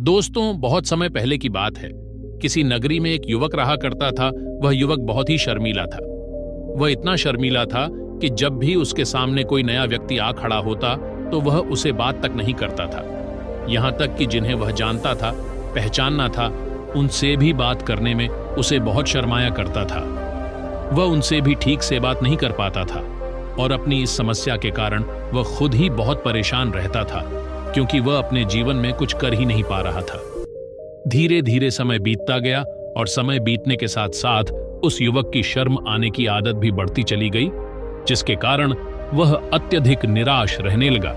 दोस्तों, बहुत समय पहले की बात है। किसी नगरी में एक युवक रहा करता था। वह युवक बहुत ही शर्मीला था। वह इतना शर्मीला था कि जब भी उसके सामने कोई नया व्यक्ति आ खड़ा होता तो वह उसे बात तक नहीं करता था। यहां तक कि जिन्हें वह जानता था, पहचानना था, उनसे भी बात करने में उसे बहुत शर्माया करता था। वह उनसे भी ठीक से बात नहीं कर पाता था और अपनी इस समस्या के कारण वह खुद ही बहुत परेशान रहता था, क्योंकि वह अपने जीवन में कुछ कर ही नहीं पा रहा था। धीरे धीरे समय बीतता गया और समय बीतने के साथ साथ उस युवक की शर्म आने की आदत भी बढ़ती चली गई, जिसके कारण वह अत्यधिक निराश रहने लगा,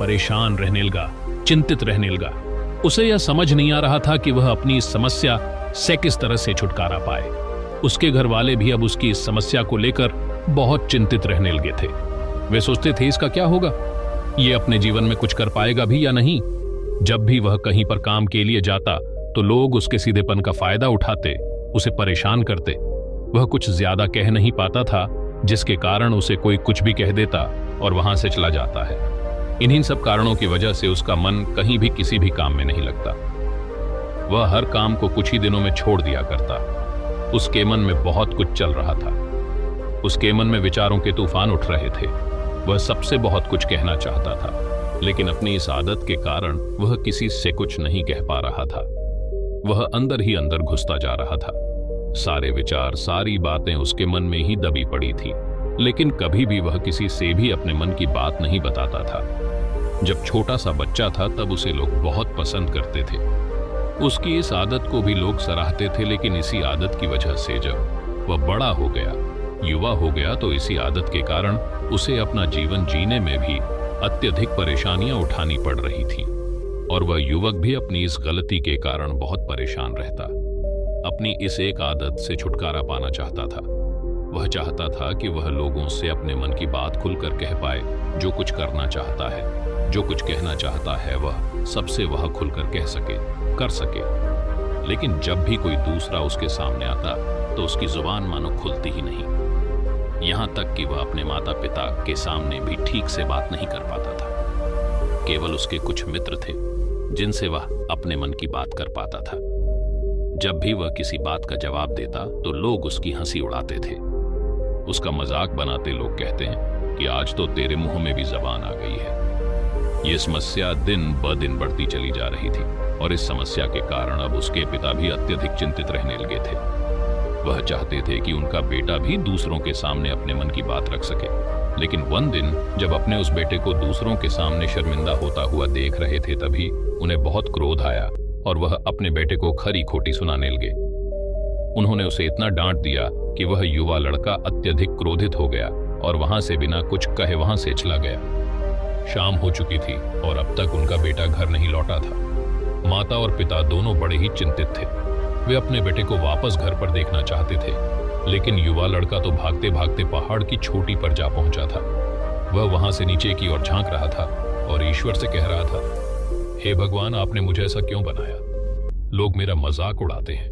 परेशान रहने लगा, चिंतित रहने लगा। उसे यह समझ नहीं आ रहा था कि वह अपनी इस समस्या से किस तरह से छुटकारा पाए। उसके घर वाले भी अब उसकी इस समस्या को लेकर बहुत चिंतित रहने लगे थे। वे सोचते थे, इसका क्या होगा, ये अपने जीवन में कुछ कर पाएगा भी या नहीं। जब भी वह कहीं पर काम के लिए जाता तो लोग उसके सीधेपन का फायदा उठाते, उसे परेशान करते। वह कुछ ज्यादा कह नहीं पाता था, जिसके कारण उसे कोई कुछ भी कह देता और वहां से चला जाता है। इन्हीं सब कारणों की वजह से उसका मन कहीं भी किसी भी काम में नहीं लगता। वह हर काम को कुछ ही दिनों में छोड़ दिया करता। उसके मन में बहुत कुछ चल रहा था। उसके मन में विचारों के तूफान उठ रहे थे। वह सबसे बहुत कुछ कहना चाहता था, लेकिन अपनी इस आदत के कारण वह किसी से कुछ नहीं कह पा रहा था। वह अंदर ही अंदर घुसता जा रहा था। सारे विचार, सारी बातें उसके मन में ही दबी पड़ी थी, लेकिन कभी भी वह किसी से भी अपने मन की बात नहीं बताता था। जब छोटा सा बच्चा था तब उसे लोग बहुत पसंद करते थे। उसकी इस आदत को भी लोग सराहते थे, लेकिन इसी आदत की वजह से जब वह बड़ा हो गया, युवा हो गया, तो इसी आदत के कारण उसे अपना जीवन जीने में भी अत्यधिक परेशानियां उठानी पड़ रही थी। और वह युवक भी अपनी इस गलती के कारण बहुत परेशान रहता। अपनी इस एक आदत से छुटकारा पाना चाहता था। वह चाहता था कि वह लोगों से अपने मन की बात खुलकर कह पाए। जो कुछ करना चाहता है, जो कुछ कहना चाहता है, वह सबसे वह खुलकर कह सके, कर सके। लेकिन जब भी कोई दूसरा उसके सामने आता तो उसकी जुबान मानो खुलती ही नहीं। यहां तक कि वह अपने माता पिता के सामने भी ठीक से बात नहीं कर पाता था। केवल उसके कुछ मित्र थे जिनसे वह अपने मन की बात कर पाता था। जब भी वह किसी बात का जवाब देता तो लोग उसकी हंसी उड़ाते थे। उसका मजाक बनाते लोग कहते हैं कि आज तो तेरे मुंह में भी जबान आ गई है। यह समस्या दिन ब दिन बढ़ती चली जा रही थी और इस समस्या के कारण अब उसके पिता भी अत्यधिक चिंतित रहने लगे थे। वह चाहते थे कि उनका बेटा भी दूसरों के सामने अपने मन की बात रख सके, लेकिन एक दिन जब अपने उस बेटे को दूसरों के सामने शर्मिंदा होता हुआ देख रहे थे, तभी उन्हें बहुत क्रोध आया और वह अपने बेटे को खरी खोटी सुनाने लगे। उन्होंने उसे इतना डांट दिया कि वह युवा लड़का अत्यधिक क्रोधित हो गया और वहां से बिना कुछ कहे वहां से चला गया। शाम हो चुकी थी और अब तक उनका बेटा घर नहीं लौटा था। माता और पिता दोनों बड़े ही चिंतित थे। वे अपने बेटे को वापस घर पर देखना चाहते थे, लेकिन युवा लड़का तो भागते भागते पहाड़ की चोटी पर जा पहुंचा था। वह वहां से नीचे की ओर झांक रहा था और ईश्वर से कह रहा था, हे भगवान, आपने मुझे ऐसा क्यों बनाया? लोग मेरा मजाक उड़ाते हैं,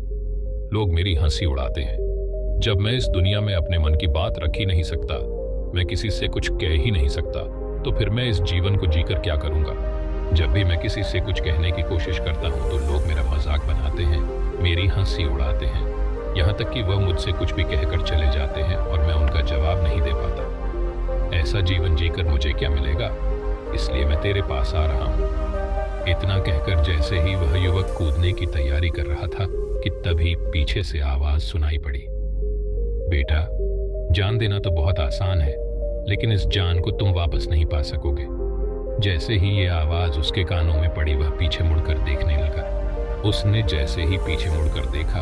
लोग मेरी हंसी उड़ाते हैं। जब मैं इस दुनिया में अपने मन की बात रख ही नहीं सकता, मैं किसी से कुछ कह ही नहीं सकता, तो फिर मैं इस जीवन को जीकर क्या करूंगा? जब भी मैं किसी से कुछ कहने की कोशिश करता हूं तो लोग मेरा मजाक बनाते हैं, मेरी हंसी उड़ाते हैं, यहाँ तक कि वह मुझसे कुछ भी कहकर चले जाते हैं और मैं उनका जवाब नहीं दे पाता। ऐसा जीवन जीकर मुझे क्या मिलेगा? इसलिए मैं तेरे पास आ रहा हूँ। इतना कहकर जैसे ही वह युवक कूदने की तैयारी कर रहा था कि तभी पीछे से आवाज सुनाई पड़ी, बेटा, जान देना तो बहुत आसान है, लेकिन इस जान को तुम वापस नहीं पा सकोगे। जैसे ही ये आवाज उसके कानों में पड़ी, वह पीछे मुड़कर देखने लगा। उसने जैसे ही पीछे मुड़कर देखा,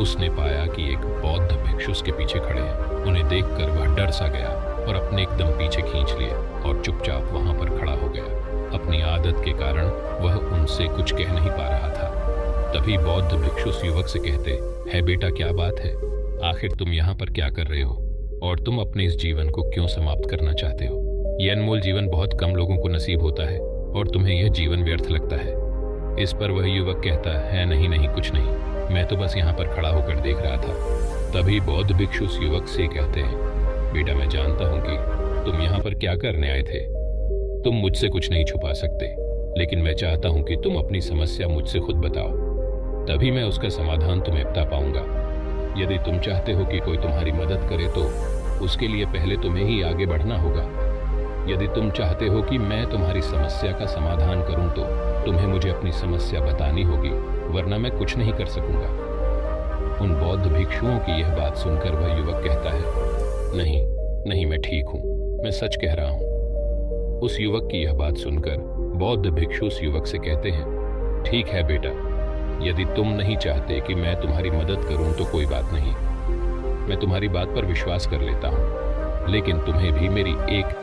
उसने पाया कि एक बौद्ध भिक्षु उसके पीछे खड़े हैं। उन्हें देखकर वह डर सा गया और अपने एकदम पीछे खींच लिए और चुपचाप वहां पर खड़ा हो गया। अपनी आदत के कारण वह उनसे कुछ कह नहीं पा रहा था। तभी बौद्ध भिक्षु उस युवक से कहते, है बेटा, क्या बात है? आखिर तुम यहाँ पर क्या कर रहे हो और तुम अपने इस जीवन को क्यों समाप्त करना चाहते हो? यह अनमोल जीवन बहुत कम लोगों को नसीब होता है और तुम्हें यह जीवन व्यर्थ लगता है। इस पर वह युवक कहता है, नहीं नहीं, कुछ नहीं, मैं तो बस यहाँ पर खड़ा होकर देख रहा था। तभी बौद्ध भिक्षु उस युवक से कहते हैं, बेटा, मैं जानता हूँ कि तुम यहाँ पर क्या करने आए थे। तुम मुझसे कुछ नहीं छुपा सकते। लेकिन मैं चाहता हूं कि तुम अपनी समस्या मुझसे खुद बताओ, तभी मैं उसका समाधान तुम्हें बता पाऊंगा। यदि तुम चाहते हो कि कोई तुम्हारी मदद करे तो उसके लिए पहले तुम्हें ही आगे बढ़ना होगा। यदि तुम चाहते हो कि मैं तुम्हारी समस्या का समाधान करूं तो तुम्हें मुझे अपनी समस्या बतानी होगी, वरना मैं कुछ नहीं कर सकूंगा। उन बौद्ध भिक्षुओं की यह बात सुनकर वह युवक कहता है, नहीं नहीं, मैं ठीक हूं, मैं सच कह रहा हूं। उस युवक की यह बात सुनकर बौद्ध भिक्षु उस युवक से कहते हैं, ठीक है बेटा, यदि तुम नहीं चाहते कि मैं तुम्हारी मदद करूं तो कोई बात नहीं, मैं तुम्हारी बात पर विश्वास कर लेता हूं, लेकिन तुम्हें भी मेरी एक